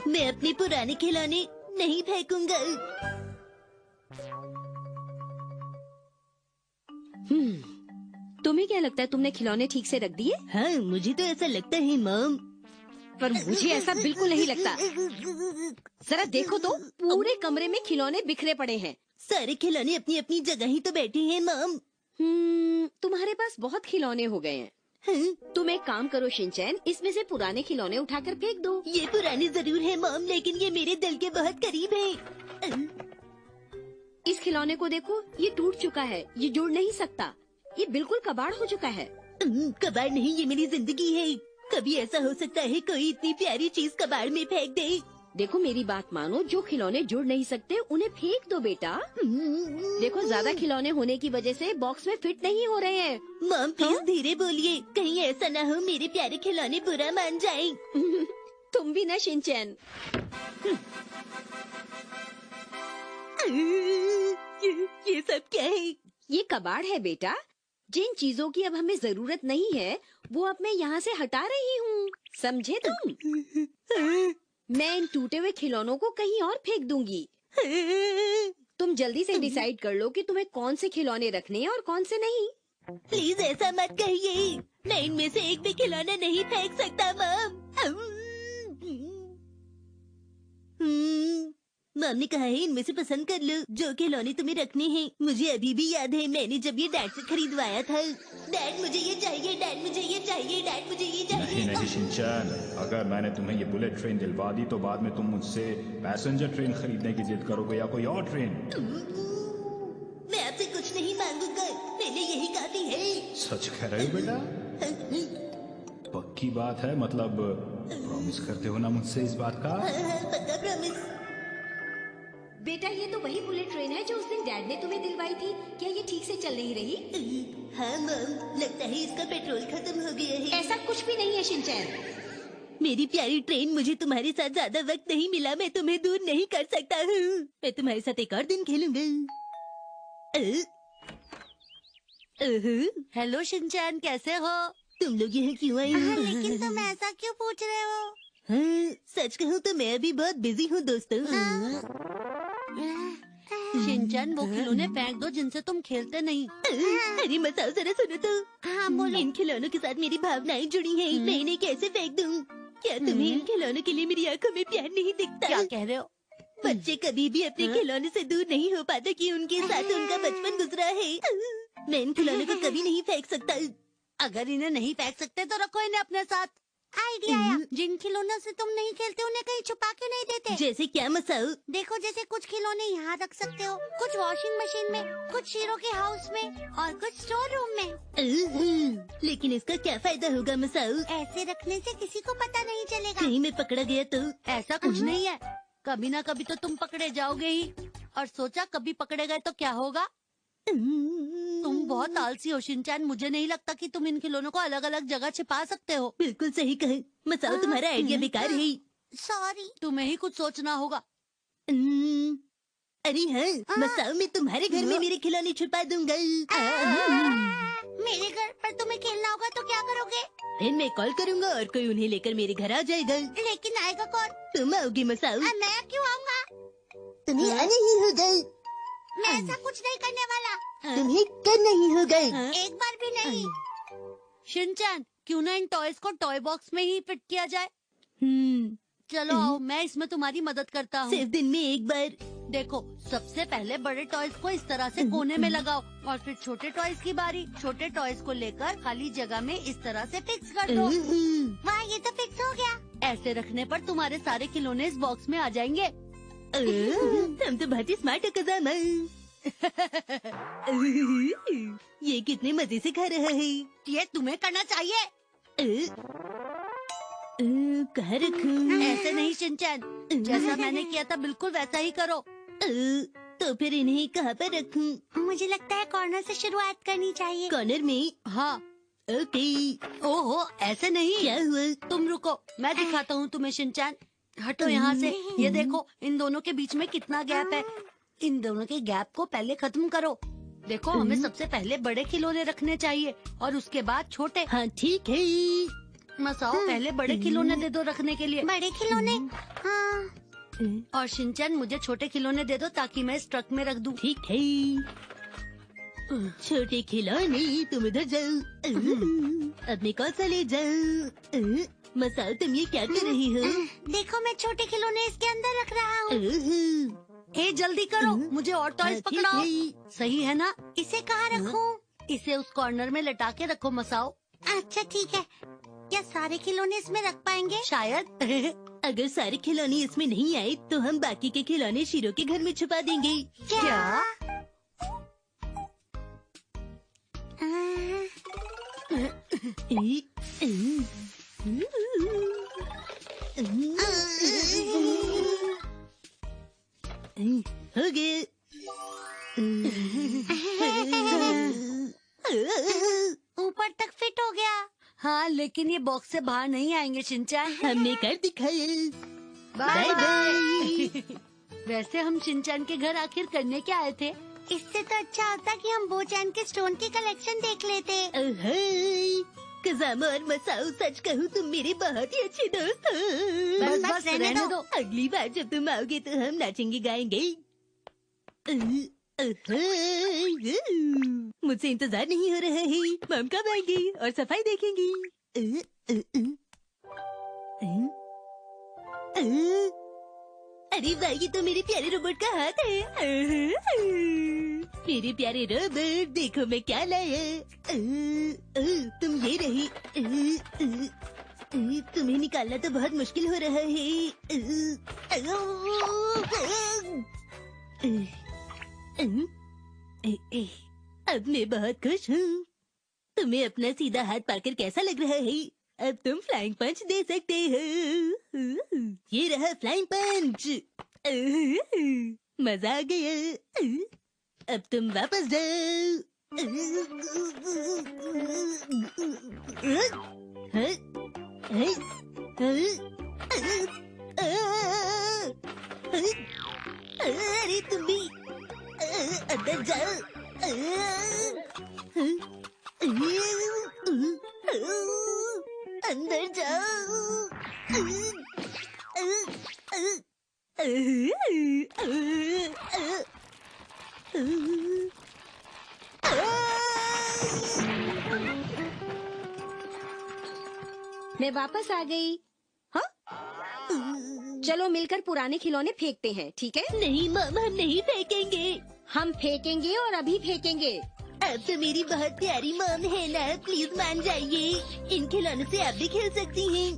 मैं अपने पुराने खिलौने नहीं फेंकूंगा। तुम्हें क्या लगता है तुमने खिलौने ठीक से रख दिए? हाँ, मुझे तो ऐसा लगता है मॉम। पर मुझे ऐसा बिल्कुल नहीं लगता। जरा देखो तो, पूरे कमरे में खिलौने बिखरे पड़े हैं। सारे खिलौने अपनी अपनी जगह ही तो बैठे हैं मॉम। तुम्हारे पास बहुत खिलौने हो गए हैं। हाँ? तुम एक काम करो शिनचैन, इसमें से पुराने खिलौने उठाकर फेंक दो। ये पुराने जरूर है मॉम, लेकिन ये मेरे दिल के बहुत करीब है। इस खिलौने को देखो, ये टूट चुका है, ये जुड़ नहीं सकता, ये बिल्कुल कबाड़ हो चुका है। कबाड़ नहीं, ये मेरी जिंदगी है। कभी ऐसा हो सकता है कोई इतनी प्यारी चीज कबाड़ में फेंक दे। देखो मेरी बात मानो, जो खिलौने जुड़ नहीं सकते उन्हें फेंक दो बेटा। देखो ज्यादा खिलौने होने की वजह से बॉक्स में फिट नहीं हो रहे हैं। मॉम प्लीज धीरे बोलिए, कहीं ऐसा ना हो मेरे प्यारे खिलौने बुरा मान जाएं। तुम भी ना शिनचैन। ये सब क्या है? ये कबाड़ है बेटा। जिन चीजों की अब हमें जरूरत नहीं है वो अब मैं यहाँ से हटा रही हूँ, समझे तुम? मैं इन टूटे हुए खिलौनों को कहीं और फेंक दूंगी। तुम जल्दी से डिसाइड कर लो कि तुम्हें कौन से खिलौने रखने हैं और कौन से नहीं। प्लीज ऐसा मत कहिए, मैं इनमें से एक भी खिलौना नहीं फेंक सकता मॉम। मॉम ने कहा है इनमें से पसंद कर लो जो खिलौने तुम्हें रखने हैं। मुझे अभी भी याद है मैंने जब ये डैड से खरीदवाया था। डैड मुझे ये चाहिए, डैड मुझे ये चाहिए, डैड मुझे ये चाहिए। नहीं शिनचैन, अगर मैंने तुम्हें ये बुलेट ट्रेन दिलवा दी तो बाद में तुम मुझसे पैसेंजर ट्रेन खरीदने की जिद करोगे या कोई और ट्रेन। मैं आपसे कुछ नहीं मांगूंगा, मेरे यही काफी है। सच कह रहे हो बेटा? पक्की बात है, मतलब प्रॉमिस करते हो ना मुझसे इस बात का? पक्का प्रॉमिस। बेटा ये तो वही बुलेट ट्रेन है जो उस दिन डैड ने तुम्हें दिलवाई थी। क्या ये ठीक से चल नहीं रही? हाँ मॉम, लगता है इसका पेट्रोल खत्म हो गया है। ऐसा कुछ भी नहीं है शिनचैन। मेरी प्यारी ट्रेन, मुझे तुम्हारे साथ ज्यादा वक्त नहीं मिला, मैं तुम्हें दूर नहीं कर सकता हूँ। मैं तुम्हारे साथ एक और दिन खेलूंगा। हेलो शिनचैन, कैसे हो? तुम लोग यहाँ क्यों आए हो? लेकिन तुम ऐसा क्यों पूछ रहे हो? हाँ, सच कहूँ तो मैं अभी बहुत बिजी हूँ दोस्तों। शिनचैन वो खिलौने फेंक दो जिनसे तुम खेलते नहीं। अरे मसाओ जरा सुनो तो। हाँ बोलो। इन खिलौनों के साथ मेरी भावनाएं जुड़ी हैं, मैं इन्हें कैसे फेंक दूँ? क्या तुम्हें इन खिलौनों के लिए मेरी आंखों में प्यार नहीं दिखता? क्या कह रहे हो? बच्चे कभी भी अपने खिलौने से दूर नहीं हो पाते कि उनके साथ उनका बचपन गुजरा है। मैं इन खिलौनों को कभी नहीं फेंक सकता। अगर इन्हें नहीं फेंक सकते तो रखो इन्हें अपने साथ। आइडिया आया, जिन खिलौनों से तुम नहीं खेलते उन्हें कहीं छुपा के नहीं देते? जैसे क्या मसाओ? देखो जैसे कुछ खिलौने यहाँ रख सकते हो, कुछ वॉशिंग मशीन में, कुछ शीरो के हाउस में और कुछ स्टोर रूम में। लेकिन इसका क्या फायदा होगा मसाओ? ऐसे रखने से किसी को पता नहीं चलेगा। कहीं मैं पकड़ा गया तो? ऐसा कुछ नहीं है, कभी ना कभी तो तुम पकड़े जाओगे ही। और सोचा कभी पकड़े गए तो क्या होगा? तुम बहुत आलसी हो शिनचैन, मुझे नहीं लगता कि तुम इन खिलौनों को अलग अलग जगह छिपा सकते हो। बिल्कुल सही कहे मसाओ, तुम्हारा आइडिया बेकार है। सॉरी, तुम्हें ही कुछ सोचना होगा। अरे हाँ मसाओ, मैं तुम्हारे घर में मेरे खिलौने छुपा दूंगा। मेरे घर पर तुम्हें खेलना होगा तो क्या करोगे? फिर मैं कॉल करूंगा और कोई उन्हें लेकर मेरे घर आ जाएगा। लेकिन आएगा कौन? तुम आओगी मसाओ। मैं क्यों आऊँगा? तुम्हें आने ही होगा। मैं ऐसा कुछ नहीं करने वाला। तुम्हें करना ही होगा। एक बार भी नहीं। शिनचैन, क्यों ना इन टॉयज को टॉय बॉक्स में ही फिट किया जाए? चलो आओ, मैं इसमें तुम्हारी मदद करता हूँ। सिर्फ दिन में एक बार। देखो, सबसे पहले बड़े टॉयज को इस तरह से कोने में लगाओ और फिर छोटे टॉयज की बारी। छोटे टॉयज को लेकर खाली जगह में इस तरह से फिक्स कर दो। वाह, ये तो फिक्स हो गया। ऐसे रखने पर तुम्हारे सारे खिलौने इस बॉक्स में आ जाएंगे। तुम तो बहुत ही स्मार्ट हो कज़ामा। ये कितने मजे से खा रहा है। ये तुम्हें करना चाहिए। कहाँ रखूं? ऐसे नहीं शिनचैन, जैसा मैंने किया था बिल्कुल वैसा ही करो। तो फिर इन्हें कहाँ पर रखूं? मुझे लगता है कॉर्नर से शुरुआत करनी चाहिए। कॉर्नर में? हाँ। ओके। ओहो, ऐसे नहीं। क्या हुआ? तुम रुको, मैं दिखाता हूँ तुम्हें शिनचैन। हटो यहाँ से। ये देखो, इन दोनों के बीच में कितना गैप है। इन दोनों के गैप को पहले खत्म करो। देखो, हमें सबसे पहले बड़े खिलौने रखने चाहिए और उसके बाद छोटे। हाँ ठीक है। मसाओ पहले बड़े खिलौने दे दो रखने के लिए। बड़े खिलौने? हाँ। और शिनचैन मुझे छोटे खिलौने दे दो ताकि मैं इस ट्रक में रख दूं। ठीक है। छोटे खिलौने तुम उधर जाओ, अपने कौशल ले जाओ। मसाओ तुम ये क्या कर रही हो? देखो मैं छोटे खिलौने इसके अंदर रख रहा हूँ। ए जल्दी करो, मुझे और टॉयज पकड़ाओ। सही है ना? इसे कहाँ रखूं? इसे उस कॉर्नर में लटा के रखो मसाओ। अच्छा ठीक है। क्या सारे खिलौने इसमें रख पाएंगे? शायद। अगर सारे खिलौने इसमें नहीं आए तो हम बाकी के खिलौने शीरो के घर में छुपा देंगे। क्या? हो गए। ऊपर तक फिट हो गया। हाँ लेकिन ये बॉक्स से बाहर नहीं आएंगे शिनचैन। हमने कर दिखाया। Bye bye bye. वैसे हम शिनचैन के घर आखिर करने क्या आए थे? इससे तो अच्छा होता कि हम बोचैन के स्टोन की कलेक्शन देख लेते। कज़ामा और मसाओ, सच कहूँ तुम मेरे बहुत ही अच्छे दोस्त हो। बस रहने दो। अगली बार जब तुम आओगे तो हम नाचेंगे गाएंगे। मुझसे इंतजार नहीं हो रहा है। मम कब आएंगी और सफाई देखेंगी? अरे वाह, ये तो मेरे प्यारे रोबोट का हाथ है। मेरे प्यारे रोबोट, देखो मैं क्या लाया। तुम ये रही। तुम्हें निकालना तो बहुत मुश्किल हो रहा है। अब मैं बहुत खुश हूँ। तुम्हें अपना सीधा हाथ पाकर कैसा लग रहा है? अब तुम फ्लाइंग पंच दे सकते हो। ये रहा फ्लाइंग पंच। मजा आ गया। अब तुम वापस जाओ। अरे तुम भी अंदर जाओ। अंदर जाओ। मैं वापस आ गई। हाँ, चलो मिलकर पुराने खिलौने फेंकते हैं, ठीक है? नहीं मम, हम नहीं फेंकेंगे। हम फेंकेंगे और अभी फेंकेंगे। अब तो मेरी बहुत प्यारी मम है ना, प्लीज मान जाइए। इन खिलौनों से आप भी खेल सकती हैं।